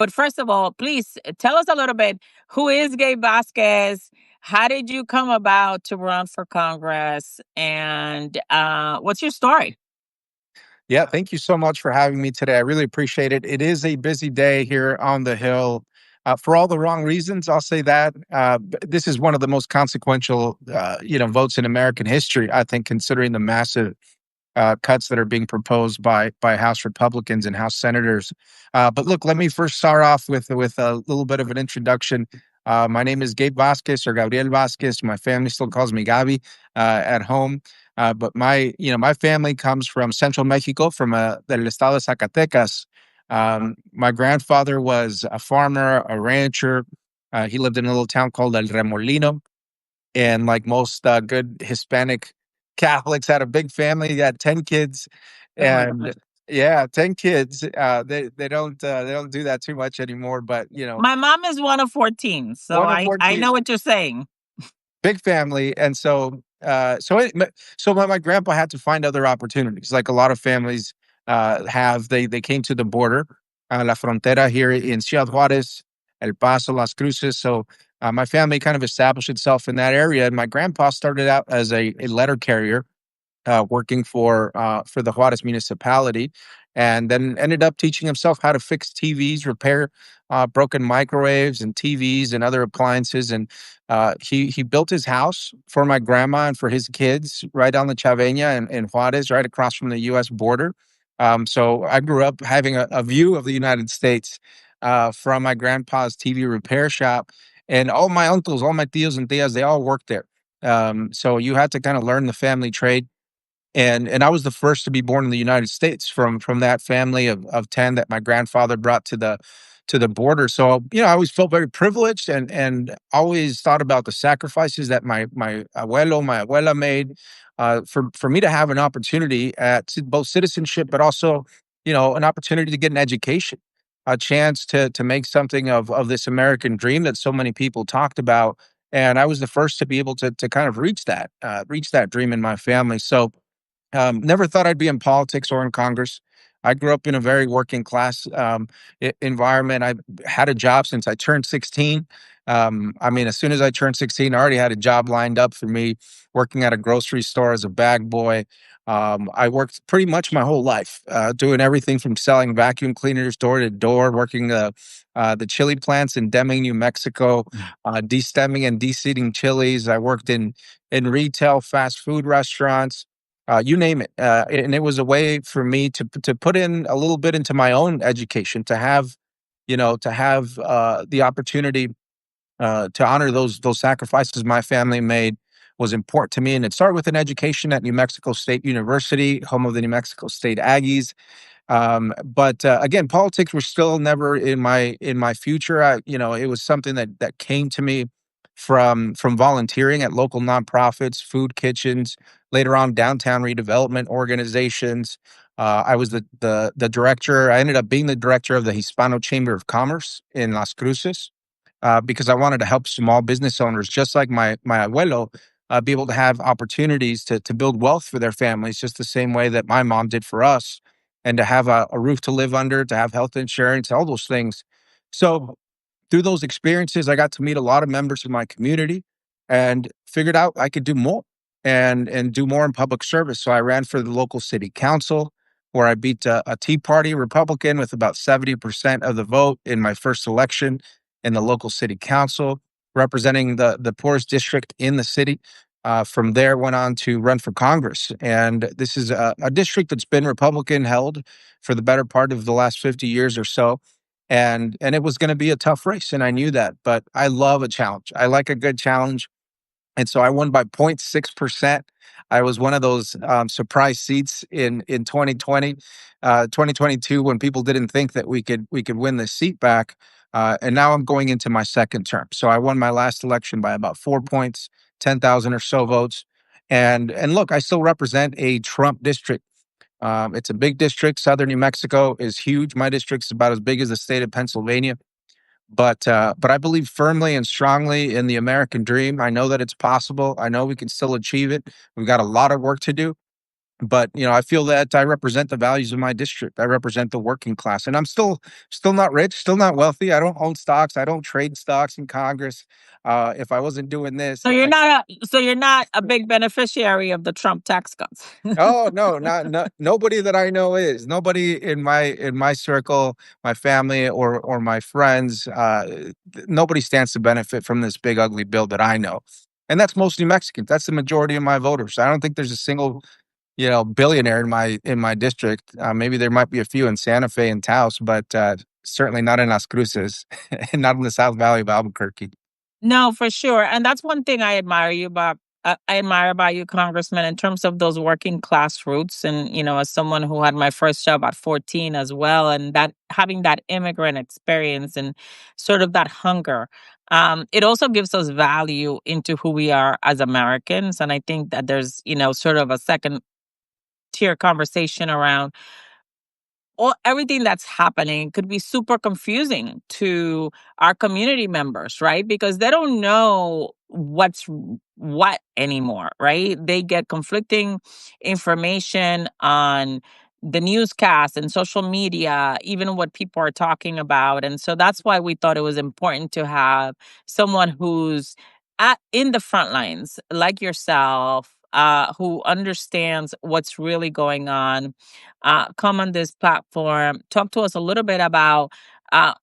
But first of all, please tell us a little bit, who is Gabe Vasquez? How did you come about to run for Congress? And what's your story? Yeah, thank you so much for having me today. I really appreciate it. It is a busy day here on the Hill. For all the wrong reasons, I'll say that. This is one of the most consequential, votes in American history. I think, considering the massive cuts that are being proposed by House Republicans and House senators. But look, let me first start off with a little bit of an introduction. My name is Gabe Vasquez or Gabriel Vasquez. My family still calls me Gabi at home. But my family comes from Central Mexico, from del estado de Zacatecas. My grandfather was a farmer, a rancher. He lived in a little town called El Remolino, and like most good Hispanic Catholics, had a big family. He had 10 kids, Oh my and gosh. yeah, 10 kids. They don't do that too much anymore. But My mom is one of 14, so one of I 14, know what you're saying. big family, and so my grandpa had to find other opportunities, like a lot of families have. They came to the border, La Frontera here in Ciudad Juarez, El Paso, Las Cruces. So my family kind of established itself in that area, and my grandpa started out as a letter carrier, working for the Juarez municipality, and then ended up teaching himself how to fix TVs, repair broken microwaves and TVs and other appliances. And he built his house for my grandma and for his kids right on the Chavena in Juarez, right across from the U.S. border. So I grew up having a view of the United States from my grandpa's TV repair shop, and all my uncles, all my tios and tias, they all worked there. So you had to kind of learn the family trade, and I was the first to be born in the United States from that family of 10 that my grandfather brought to the border. So, I always felt very privileged, and always thought about the sacrifices that my abuelo, my abuela made for me to have an opportunity at both citizenship, but also, an opportunity to get an education, a chance to make something of this American dream that so many people talked about. And I was the first to be able to kind of reach that dream in my family. So never thought I'd be in politics or in Congress. I grew up in a very working class environment. I had a job since I turned 16. I mean, as soon as I turned 16, I already had a job lined up for me, working at a grocery store as a bag boy. I worked pretty much my whole life, doing everything from selling vacuum cleaners door to door, working the chili plants in Deming, New Mexico, destemming and deseeding chilies. I worked in retail, fast food restaurants, you name it. And it was a way for me to put in a little bit into my own education, to have the opportunity to honor those sacrifices my family made was important to me. And it started with an education at New Mexico State University, home of the New Mexico State Aggies. But again, politics were still never in my future. It was something that came to me from volunteering at local nonprofits, food kitchens, later on downtown redevelopment organizations. I was the director. I ended up being the director of the Hispano Chamber of Commerce in Las Cruces, because I wanted to help small business owners, just like my abuelo, be able to have opportunities to build wealth for their families, just the same way that my mom did for us, and to have a roof to live under, to have health insurance, all those things. So through those experiences, I got to meet a lot of members of my community, and figured out I could do more, and do more in public service. So I ran for the local city council, where I beat a Tea Party Republican with about 70% of the vote in my first election in the local city council, representing the poorest district in the city. From there, went on to run for Congress, and this is a district that's been Republican held for the better part of the last 50 years or so, and it was going to be a tough race, and I knew that. But I love a challenge. I like a good challenge, and so I won by 0.6%. I was one of those surprise seats in 2020, 2022, when people didn't think that we could win this seat back. And now I'm going into my second term. So I won my last election by about 4 points, 10,000 or so votes. And look, I still represent a Trump district. It's a big district. Southern New Mexico is huge. My district's about as big as the state of Pennsylvania. But I believe firmly and strongly in the American dream. I know that it's possible. I know we can still achieve it. We've got a lot of work to do. But I feel that I represent the values of my district. I represent the working class, and I'm still not rich, still not wealthy. I don't own stocks. I don't trade stocks in Congress. If I wasn't doing this, So you're not a big beneficiary of the Trump tax cuts. oh no, not nobody that I know is nobody in my circle, my family or my friends. Nobody stands to benefit from this big ugly bill that I know, and that's mostly Mexicans. That's the majority of my voters. I don't think there's a single billionaire in my district. Maybe there might be a few in Santa Fe and Taos, but certainly not in Las Cruces and not in the South Valley of Albuquerque. No, for sure. And that's one thing I admire about you, Congressman, in terms of those working class roots. And, as someone who had my first job at 14 as well, and that having that immigrant experience and sort of that hunger, it also gives us value into who we are as Americans. And I think that there's, sort of a second tier conversation around everything that's happening could be super confusing to our community members, right? Because they don't know what anymore, right? They get conflicting information on the newscast and social media, even what people are talking about. And so that's why we thought it was important to have someone who's in the front lines, like yourself, who understands what's really going on, come on this platform, talk to us a little bit about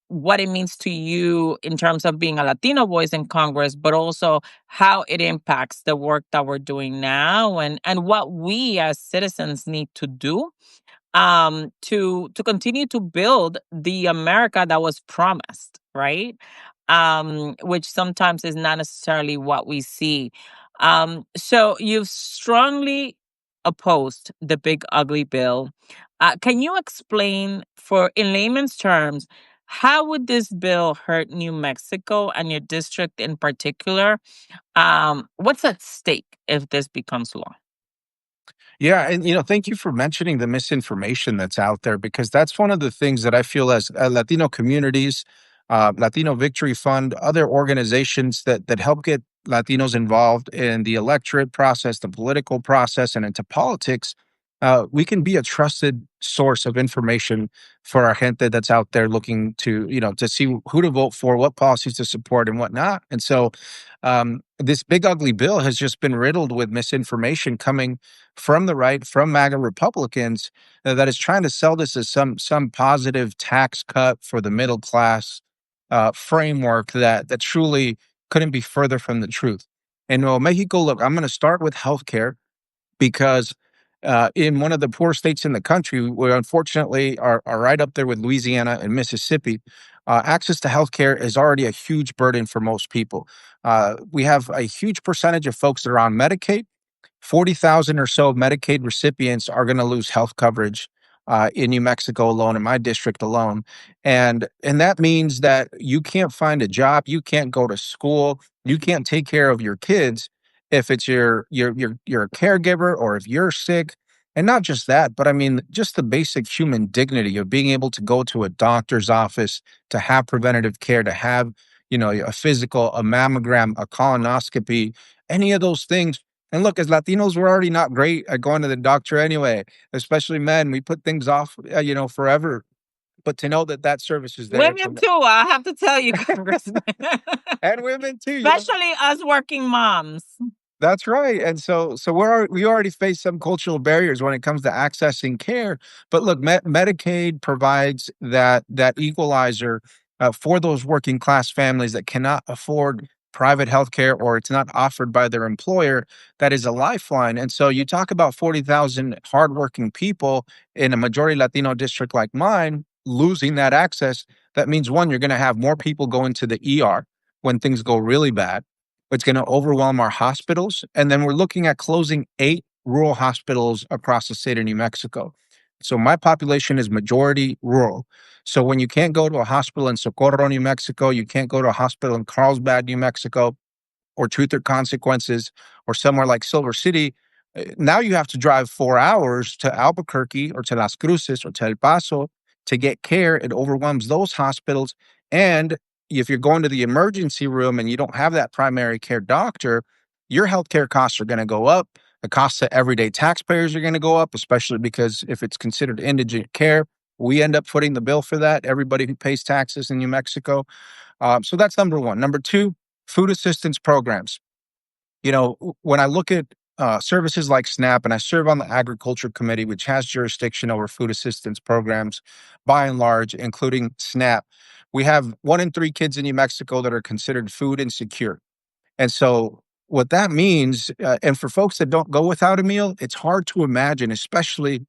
what it means to you in terms of being a Latino voice in Congress, but also how it impacts the work that we're doing now, and what we as citizens need to do to continue to build the America that was promised, right? Which sometimes is not necessarily what we see. So you've strongly opposed the big ugly bill. Can you explain, for in layman's terms, how would this bill hurt New Mexico and your district in particular? What's at stake if this becomes law? Yeah, and thank you for mentioning the misinformation that's out there because that's one of the things that I feel as Latino communities, Latino Victory Fund, other organizations that help get Latinos involved in the electorate process, the political process, and into politics. We can be a trusted source of information for our gente that's out there looking to see who to vote for, what policies to support, and whatnot. And so, this big ugly bill has just been riddled with misinformation coming from the right, from MAGA Republicans, that is trying to sell this as some positive tax cut for the middle class, framework that truly couldn't be further from the truth. And Mexico, look, I'm going to start with healthcare because in one of the poor states in the country, we unfortunately are right up there with Louisiana and Mississippi. Access to healthcare is already a huge burden for most people. We have a huge percentage of folks that are on Medicaid. 40,000 or so Medicaid recipients are going to lose health coverage in New Mexico alone, in my district alone. And that means that you can't find a job, you can't go to school, you can't take care of your kids if it's you're a caregiver or if you're sick. And not just that, but I mean just the basic human dignity of being able to go to a doctor's office, to have preventative care, to have, a physical, a mammogram, a colonoscopy, any of those things. And look, as Latinos, we're already not great at going to the doctor anyway, especially men. We put things off, forever. But to know that that service is there, Women too, I have to tell you, Congressman. and women too, Especially us working moms. that's right. And so we already face some cultural barriers when it comes to accessing care. But look, Medicaid provides that equalizer for those working class families that cannot afford private health care or it's not offered by their employer. That is a lifeline. And so you talk about 40,000 hardworking people in a majority Latino district like mine losing that access. That means one, you're going to have more people go into the ER when things go really bad. It's going to overwhelm our hospitals. And then we're looking at closing 8 rural hospitals across the state of New Mexico. So my population is majority rural. So when you can't go to a hospital in Socorro, New Mexico, you can't go to a hospital in Carlsbad, New Mexico, or Truth or Consequences, or somewhere like Silver City, now you have to drive 4 hours to Albuquerque or to Las Cruces or to El Paso to get care. It overwhelms those hospitals. And if you're going to the emergency room and you don't have that primary care doctor, your healthcare costs are going to go up. The costs of everyday taxpayers are going to go up, especially because if it's considered indigent care, we end up footing the bill for that. Everybody who pays taxes in New Mexico. So that's number one. Number two, food assistance programs. When I look at services like SNAP, and I serve on the Agriculture Committee, which has jurisdiction over food assistance programs by and large, including SNAP, we have 1 in 3 kids in New Mexico that are considered food insecure. And so, what that means, and for folks that don't go without a meal, it's hard to imagine, especially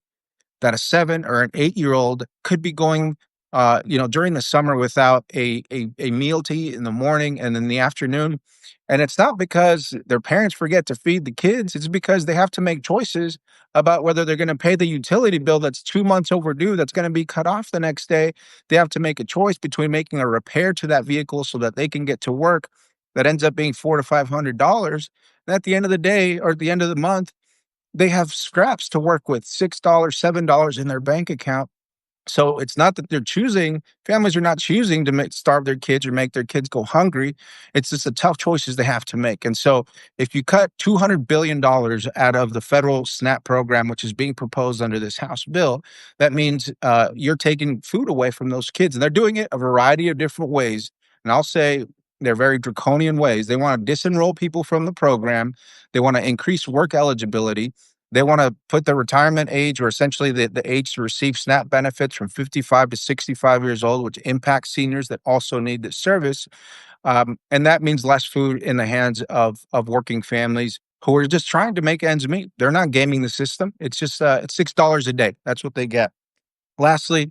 that a 7 or an 8-year-old could be going, during the summer without a meal to eat in the morning and in the afternoon. And it's not because their parents forget to feed the kids, it's because they have to make choices about whether they're going to pay the utility bill that's 2 months overdue, that's going to be cut off the next day. They have to make a choice between making a repair to that vehicle so that they can get to work that ends up being $400 to $500. And at the end of the day or at the end of the month, they have scraps to work with, $6, $7 in their bank account. So it's not that they're choosing, families are not choosing to starve their kids or make their kids go hungry. It's just the tough choices they have to make. And so if you cut $200 billion out of the federal SNAP program, which is being proposed under this House bill, that means you're taking food away from those kids. And they're doing it a variety of different ways. And I'll say they're very draconian ways. They want to disenroll people from the program. They want to increase work eligibility. They want to put the retirement age, or essentially the age to receive SNAP benefits, from 55 to 65 years old, which impacts seniors that also need this service. And that means less food in the hands of working families who are just trying to make ends meet. They're not gaming the system. It's $6 a day. That's what they get. Lastly,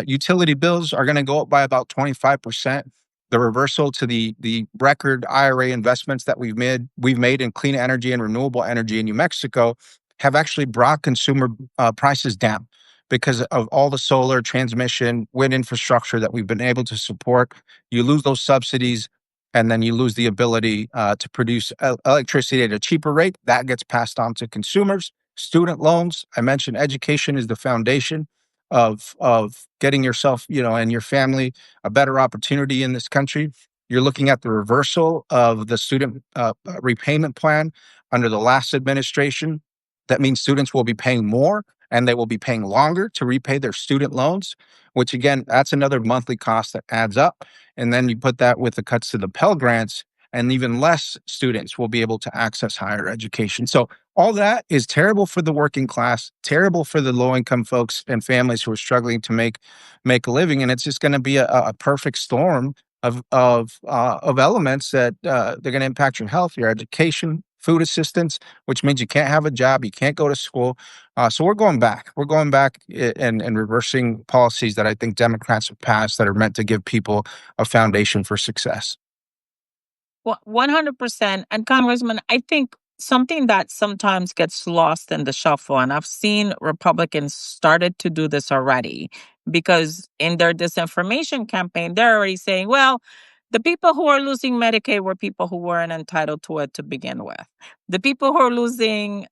utility bills are going to go up by about 25%. The reversal to the record IRA investments that we've made in clean energy and renewable energy in New Mexico have actually brought consumer prices down because of all the solar transmission, wind infrastructure that we've been able to support. You lose those subsidies, and then you lose the ability to produce electricity at a cheaper rate. That gets passed on to consumers. Student loans, I mentioned education is the foundation of getting yourself, and your family a better opportunity in this country. You're looking at the reversal of the student repayment plan under the last administration. That means students will be paying more and they will be paying longer to repay their student loans, which again, that's another monthly cost that adds up. And then you put that with the cuts to the Pell Grants, and even less students will be able to access higher education. So all that is terrible for the working class, terrible for the low income folks and families who are struggling to make a living, and it's just going to be a perfect storm of elements that they're going to impact your health, your education, food assistance, which means you can't have a job, you can't go to school. So we're going back. We're going back and reversing policies that I think Democrats have passed that are meant to give people a foundation for success. Well, 100%. And Congressman, I think something that sometimes gets lost in the shuffle, and I've seen Republicans started to do this already, because in their disinformation campaign, they're already saying, well, the people who are losing Medicaid were people who weren't entitled to it to begin with. The people who are losing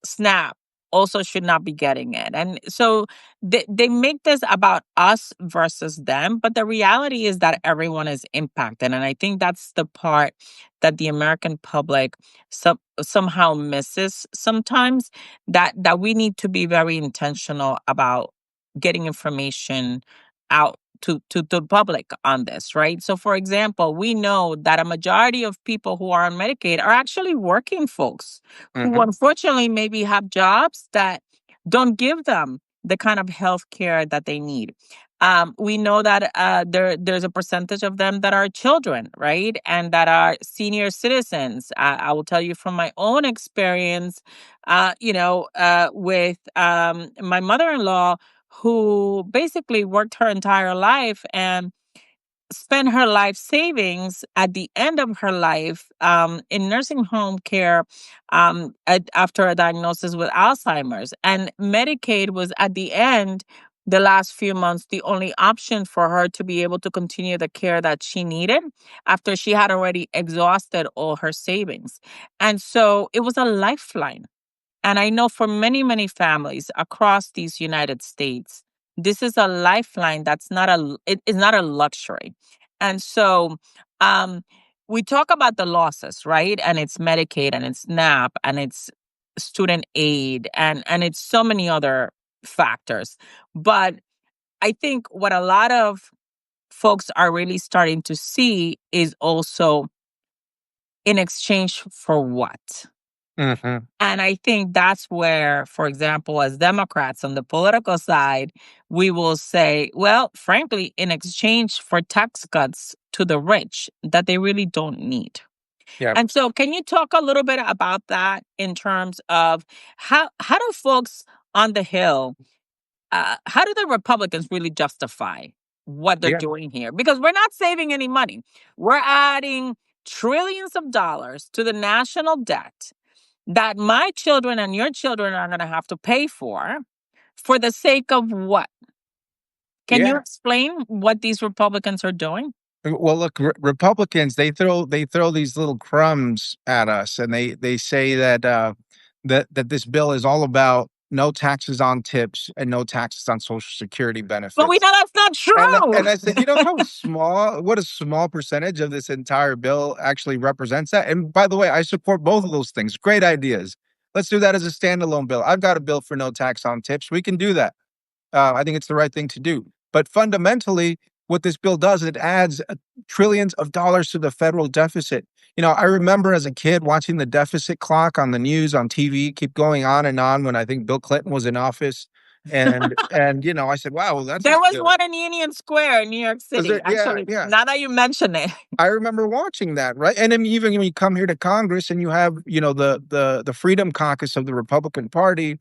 SNAP also should not be getting it. And so they make this about us versus them, but the reality is that everyone is impacted. And I think that's the part that the American public somehow misses sometimes, that we need to be very intentional about getting information out to the public on this, right? So, for example, we know that a majority of people who are on Medicaid are actually working folks who Hmm. unfortunately maybe have jobs that don't give them the kind of health care that they need. We know that there's a percentage of them that are children, right? And that are senior citizens. I will tell you from my own experience, with my mother in law, who basically worked her entire life and spent her life savings at the end of her life in nursing home care after a diagnosis with Alzheimer's. And Medicaid was at the end, the last few months, the only option for her to be able to continue the care that she needed after she had already exhausted all her savings. And so it was a lifeline. And I know for many, many families across these United States, this is a lifeline. It is not a luxury. And so, um, we talk about the losses, right? And it's Medicaid and it's SNAP and it's student aid and it's so many other factors. But I think what a lot of folks are really starting to see is also in exchange for what? Hmm. And I think that's where, for example, as Democrats on the political side, we will say, well, frankly, in exchange for tax cuts to the rich that they really don't need. Yeah. And so, can you talk a little bit about that in terms of how do folks on the Hill, how do the Republicans really justify what they're Yeah. doing here? Because we're not saving any money. We're adding trillions of dollars to the national debt that my children and your children are going to have to pay for the sake of what? Can you Yeah. explain what these Republicans are doing? Well, look, Republicans, they throw these little crumbs at us, and they say that that this bill is all about no taxes on tips and no taxes on Social Security But we benefits. know that's not And I true. said, you know how small, what a small percentage of this entire bill actually represents that. And by the way, I support both of those things. Great ideas. Let's do that as a standalone bill. I've got a bill for no tax on tips. We can do that. I think it's the right thing to do. But fundamentally, what this bill does, it adds trillions of dollars to the federal deficit. I remember as a kid watching the deficit clock on the news on TV keep going on and on when I think Bill Clinton was in office, and I said, "Wow, well, that's There not was good." one in Union Square in New York Is City. it? Yeah, Actually, yeah. now that you mention it. I remember watching that, right? And then even when you come here to Congress and you have, the Freedom Caucus of the Republican Party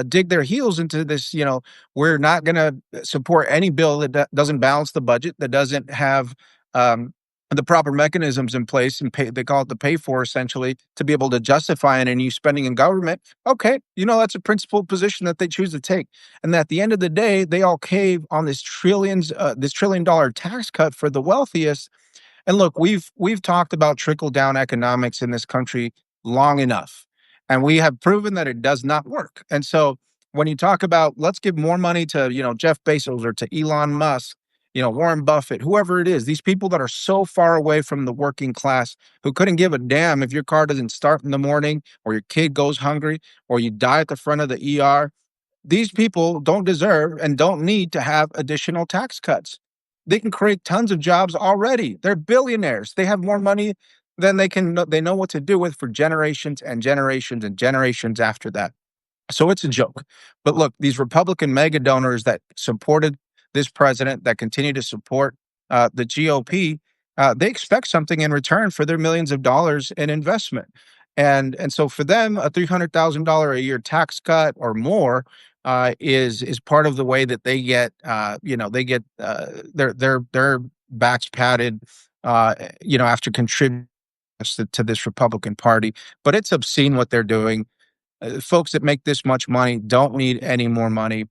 dig their heels into this, we're not going to support any bill that doesn't balance the budget, that doesn't have um, the proper mechanisms in place and pay. They call it the pay for essentially to be able to justify any spending in government. Okay, that's a principled position that they choose to take, and at the end of the day, they all cave on this $1 trillion tax cut for the wealthiest. And look, we've talked about trickle down economics in this country long enough, and we have proven that it does not work. And so when you talk about let's give more money to Jeff Bezos or to Elon Musk, Warren Buffett, whoever it is, these people that are so far away from the working class who couldn't give a damn if your car doesn't start in the morning or your kid goes hungry or you die at the front of the ER. These people don't deserve and don't need to have additional tax cuts. They can create tons of jobs already. They're billionaires. They have more money than they know what to do with for generations and generations and generations after that. So it's a joke. But look, these Republican mega donors that supported this president, that continue to support the GOP, they expect something in return for their millions of dollars in investment. And so for them, a $300,000 a year tax cut or more is part of the way that they get their backs patted after contributing to this Republican Party. But it's obscene what they're doing. Folks that make this much money don't need any more money.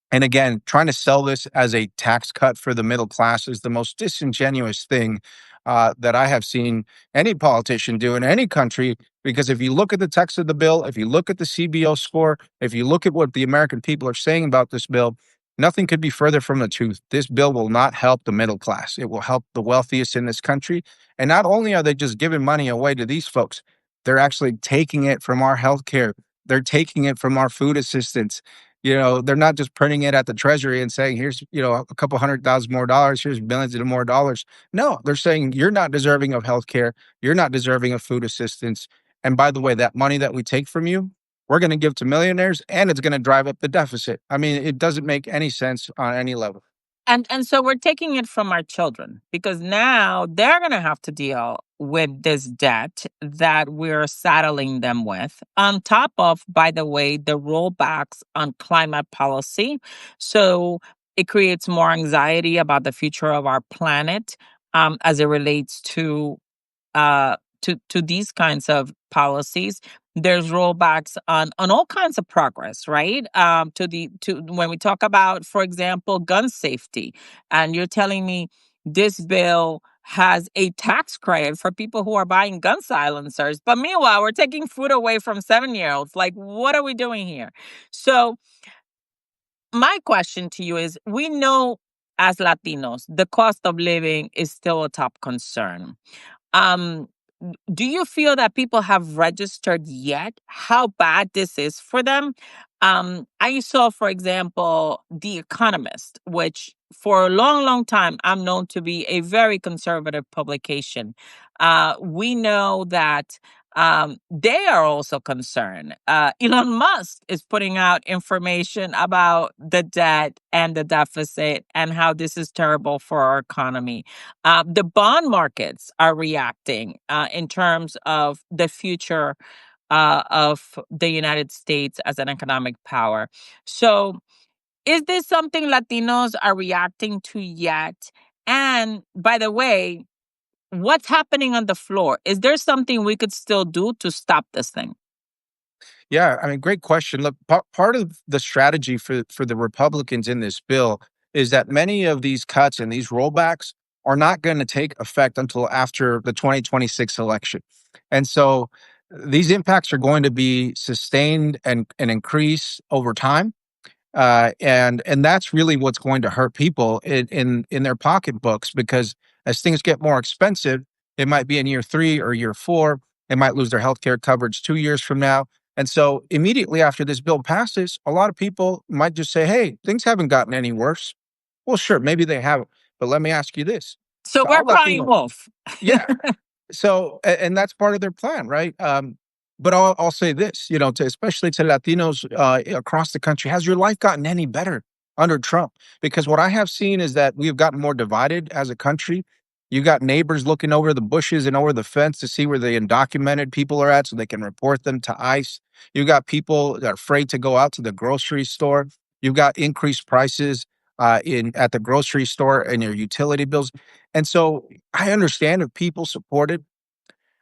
And again, trying to sell this as a tax cut for the middle class is the most disingenuous thing that I have seen any politician do in any country. Because if you look at the text of the bill, if you look at the CBO score, if you look at what the American people are saying about this bill, nothing could be further from the truth. This bill will not help the middle class. It will help the wealthiest in this country. And not only are they just giving money away to these folks, they're actually taking it from our healthcare. They're taking it from our food assistance. They're not just printing it at the treasury and saying, here's, a couple $100,000 more dollars, here's billions of more dollars. No, they're saying you're not deserving of health care. You're not deserving of food assistance. And by the way, that money that we take from you, we're going to give to millionaires and it's going to drive up the deficit. I mean, it doesn't make any sense on any level. And so we're taking it from our children because now they're going to have to deal with this debt that we're saddling them with. On top of, by the way, the rollbacks on climate policy. So it creates more anxiety about the future of our planet as it relates to these kinds of policies. There's rollbacks on all kinds of progress, right? To when we talk about, for example, gun safety, and you're telling me this bill has a tax credit for people who are buying gun silencers, but meanwhile we're taking food away from 7-year-olds. Like, what are we doing here? So my question to you is: we know as Latinos, the cost of living is still a top concern. Um, do you feel that people have registered yet how bad this is for them? I saw, for example, The Economist, which for a long, long time I'm known to be a very conservative publication. We know that they are also concerned. Elon Musk is putting out information about the debt and the deficit and how this is terrible for our economy. The bond markets are reacting in terms of the future of the United States as an economic power. So, is this something Latinos are reacting to yet? And by the way, what's happening on the floor? Is there something we could still do to stop this thing? Yeah, I mean, great question. Look, part of the strategy for the Republicans in this bill is that many of these cuts and these rollbacks are not going to take effect until after the 2026 election. And so these impacts are going to be sustained and increase over time. And that's really what's going to hurt people in their pocketbooks, because as things get more expensive, it might be in year 3 or year 4. They might lose their healthcare coverage 2 years from now. And so immediately after this bill passes, a lot of people might just say, "Hey, things haven't gotten any worse." Well, sure, maybe they haven't, but let me ask you this: So to we're all crying Latinos, wolf. yeah, so, and that's part of their plan, right? But I'll say this, to especially to Latinos across the country: has your life gotten any better under Trump? Because what I have seen is that we have gotten more divided as a country. You got neighbors looking over the bushes and over the fence to see where the undocumented people are at, so they can report them to ICE. You got people that are afraid to go out to the grocery store. You've got increased prices in at the grocery store and your utility bills. And so I understand if people supported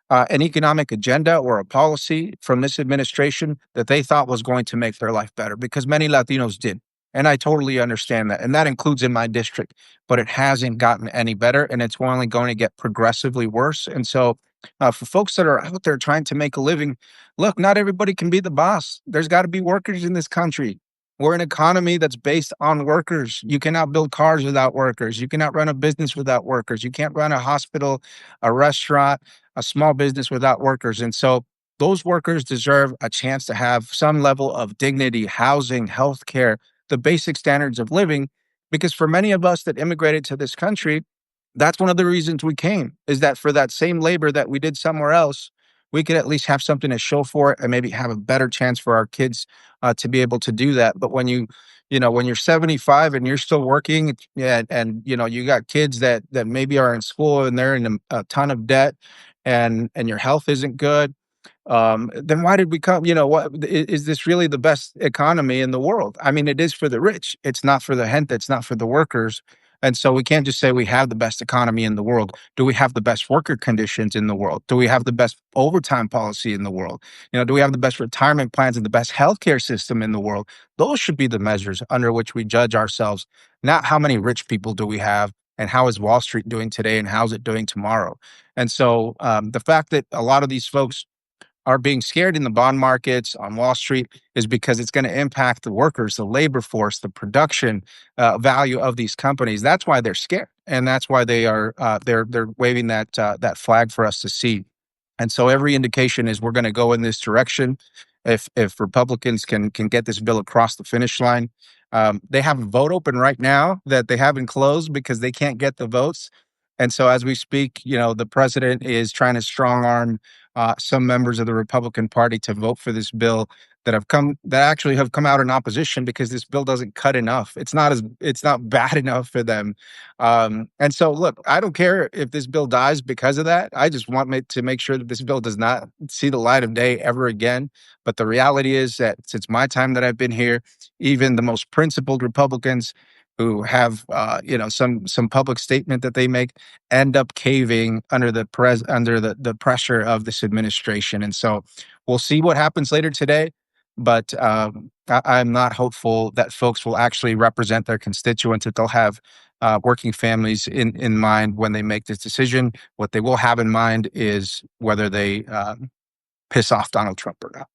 an economic agenda or a policy from this administration that they thought was going to make their life better, because many Latinos did. And I totally understand that. And that includes in my district, but it hasn't gotten any better, and it's only going to get progressively worse. And so, for folks that are out there trying to make a living, look, not everybody can be the boss. There's got to be workers in this country. We're an economy that's based on workers. You cannot build cars without workers. You cannot run a business without workers. You can't run a hospital, a restaurant, a small business without workers. And so those workers deserve a chance to have some level of dignity, housing, healthcare, the basic standards of living. Because for many of us that immigrated to this country, that's one of the reasons we came, is that for that same labor that we did somewhere else, we could at least have something to show for it and maybe have a better chance for our kids to be able to do that. But when you're 75 and you're still working, yeah, and you got kids that maybe are in school and they're in a ton of debt, and your health isn't good, then why did we come? Is this really the best economy in the world? I mean, it is for the rich. It's not for the gente. It's not for the workers. And so we can't just say we have the best economy in the world. Do we have the best worker conditions in the world? Do we have the best overtime policy in the world? Do we have the best retirement plans and the best healthcare system in the world? Those should be the measures under which we judge ourselves, not how many rich people do we have and how is Wall Street doing today and how's it doing tomorrow. And so the fact that a lot of these folks are being scared in the bond markets on Wall Street is because it's going to impact the workers, the labor force, the production value of these companies. That's why they're scared, and that's why they're waving that flag for us to see. And so every indication is we're going to go in this direction. If Republicans can get this bill across the finish line, they have a vote open right now that they haven't closed because they can't get the votes. And so as we speak, the president is trying to strong arm some members of the Republican Party to vote for this bill that actually have come out in opposition, because this bill doesn't cut enough. It's not bad enough for them. And so, look, I don't care if this bill dies because of that. I just want to make sure that this bill does not see the light of day ever again. But the reality is that since my time that I've been here, even the most principled Republicans who have some public statement that they make end up caving under the pressure of this administration. And so we'll see what happens later today. But I'm not hopeful that folks will actually represent their constituents, that they'll have working families in mind when they make this decision. What they will have in mind is whether they piss off Donald Trump or not.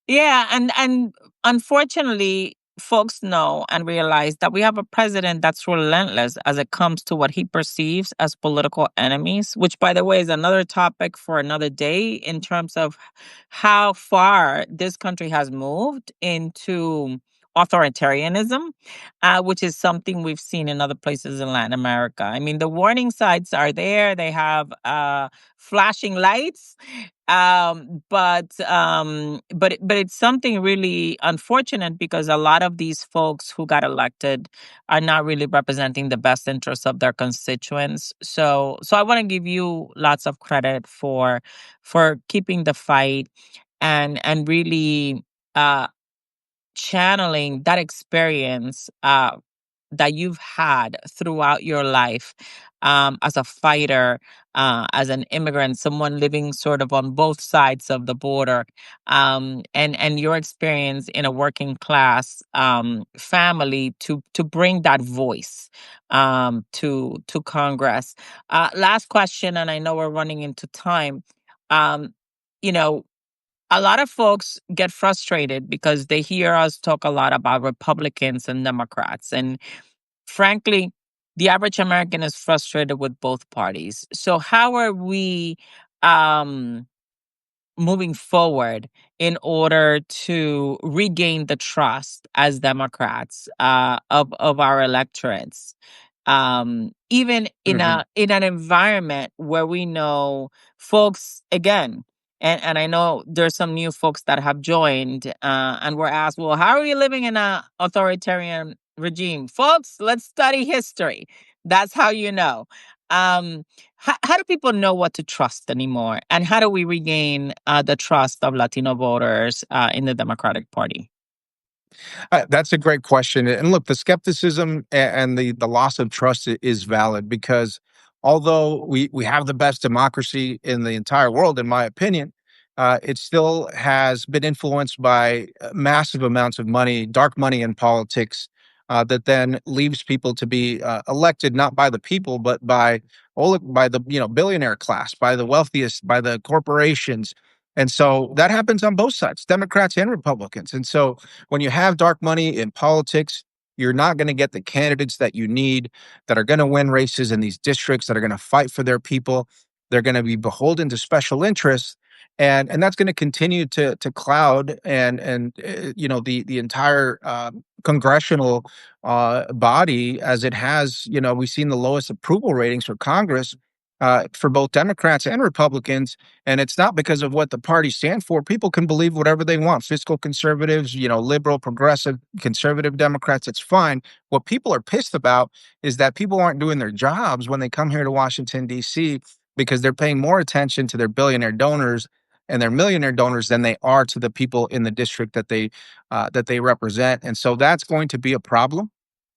Yeah, and unfortunately, folks know and realize that we have a president that's relentless as it comes to what he perceives as political enemies, which, by the way, is another topic for another day in terms of how far this country has moved into authoritarianism, which is something we've seen in other places in Latin America. I mean, the warning signs are there. They have flashing lights, but it's something really unfortunate because a lot of these folks who got elected are not really representing the best interests of their constituents. So I want to give you lots of credit for keeping the fight and really uh channeling that experience that you've had throughout your life, as a fighter, as an immigrant, someone living sort of on both sides of the border, and your experience in a working class family to bring that voice to Congress. Last question, and I know we're running into time. Um, you know, a lot of folks get frustrated because they hear us talk a lot about Republicans and Democrats. And frankly, the average American is frustrated with both parties. So, how are we um, moving forward in order to regain the trust as Democrats of our electorates? Even in Mhm. an environment where we know folks again, and I know there's some new folks that have joined, and we're asked, well, how are you living in a authoritarian regime? Folks, let's study history. That's how you know. Um, how do people know what to trust anymore, and how do we regain the trust of Latino voters in the Democratic Party? That's a great question. And look, the skepticism and the loss of trust is valid because although we have the best democracy in the entire world, in my opinion, it still has been influenced by massive amounts of money, dark money in politics, that then leaves people to be elected not by the people, but by the billionaire class, by the wealthiest, by the corporations. And so that happens on both sides, Democrats and Republicans. And so when you have dark money in politics, you're not going to get the candidates that you need that are going to win races in these districts, that are going to fight for their people. They're going to be beholden to special interests. And that's going to continue to cloud the entire congressional body as it has. We've seen the lowest approval ratings for Congress for both Democrats and Republicans, and it's not because of what the parties stand for. People can believe whatever they want. Fiscal conservatives, liberal, progressive, conservative Democrats, it's fine. What people are pissed about is that people aren't doing their jobs when they come here to Washington, D.C., because they're paying more attention to their billionaire donors and their millionaire donors than they are to the people in the district that they represent. And so that's going to be a problem.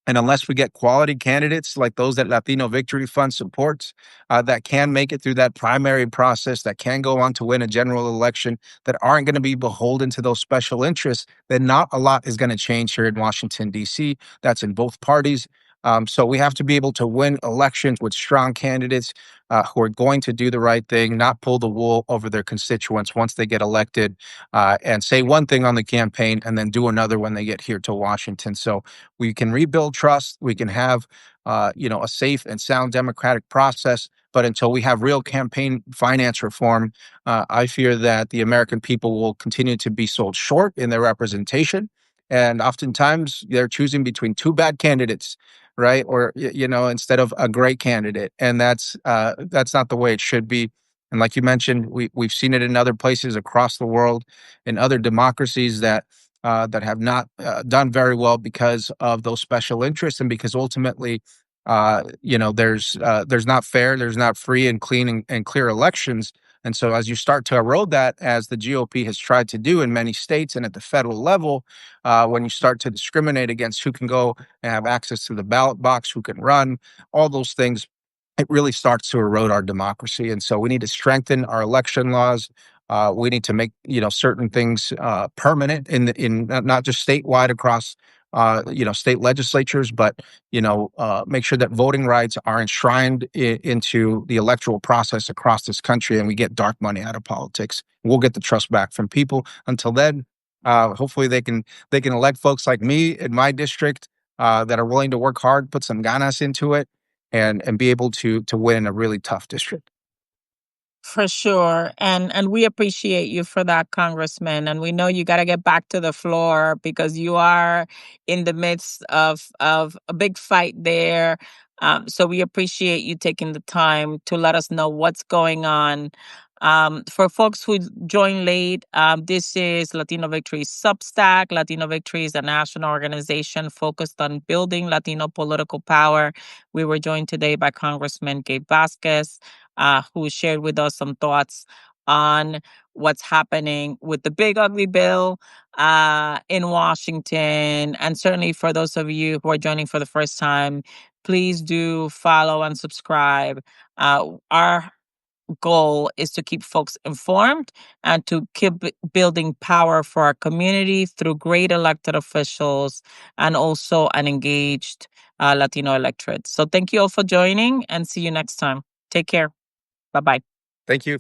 And unless we get quality candidates like those that Latino Victory Fund supports, that can make it through that primary process, that can go on to win a general election, that aren't going to be beholden to those special interests, then not a lot is going to change here in Washington, D.C. That's in both parties. So we have to be able to win elections with strong candidates who are going to do the right thing, not pull the wool over their constituents once they get elected, and say one thing on the campaign and then do another when they get here to Washington. So we can rebuild trust. We can have, a safe and sound democratic process. But until we have real campaign finance reform, I fear that the American people will continue to be sold short in their representation. And oftentimes they're choosing between two bad candidates, right? Or instead of a great candidate, and that's not the way it should be. And like you mentioned, we've seen it in other places across the world, in other democracies that have not done very well because of those special interests, and because ultimately, there's not fair, there's not free and clean and clear elections. And so, as you start to erode that, as the GOP has tried to do in many states and at the federal level, when you start to discriminate against who can go and have access to the ballot box, who can run, all those things, it really starts to erode our democracy. And so we need to strengthen our election laws. We need to make certain things permanent in not just statewide across state legislatures, but make sure that voting rights are enshrined into the electoral process across this country, and we get dark money out of politics. We'll get the trust back from people. Until then, Hopefully, they can elect folks like me in my district that are willing to work hard, put some ganas into it, and be able to win a really tough district. For sure. And we appreciate you for that, Congressman. And we know you got to get back to the floor because you are in the midst of a big fight there. So we appreciate you taking the time to let us know what's going on. For folks who joined late, this is Latino Victory Substack. Latino Victory is a national organization focused on building Latino political power. We were joined today by Congressman Gabe Vasquez, who shared with us some thoughts on what's happening with the big ugly bill in Washington. And certainly for those of you who are joining for the first time, please do follow and subscribe. Our goal is to keep folks informed and to keep building power for our community through great elected officials and also an engaged Latino electorate. So thank you all for joining and see you next time. Take care. Bye bye. Thank you.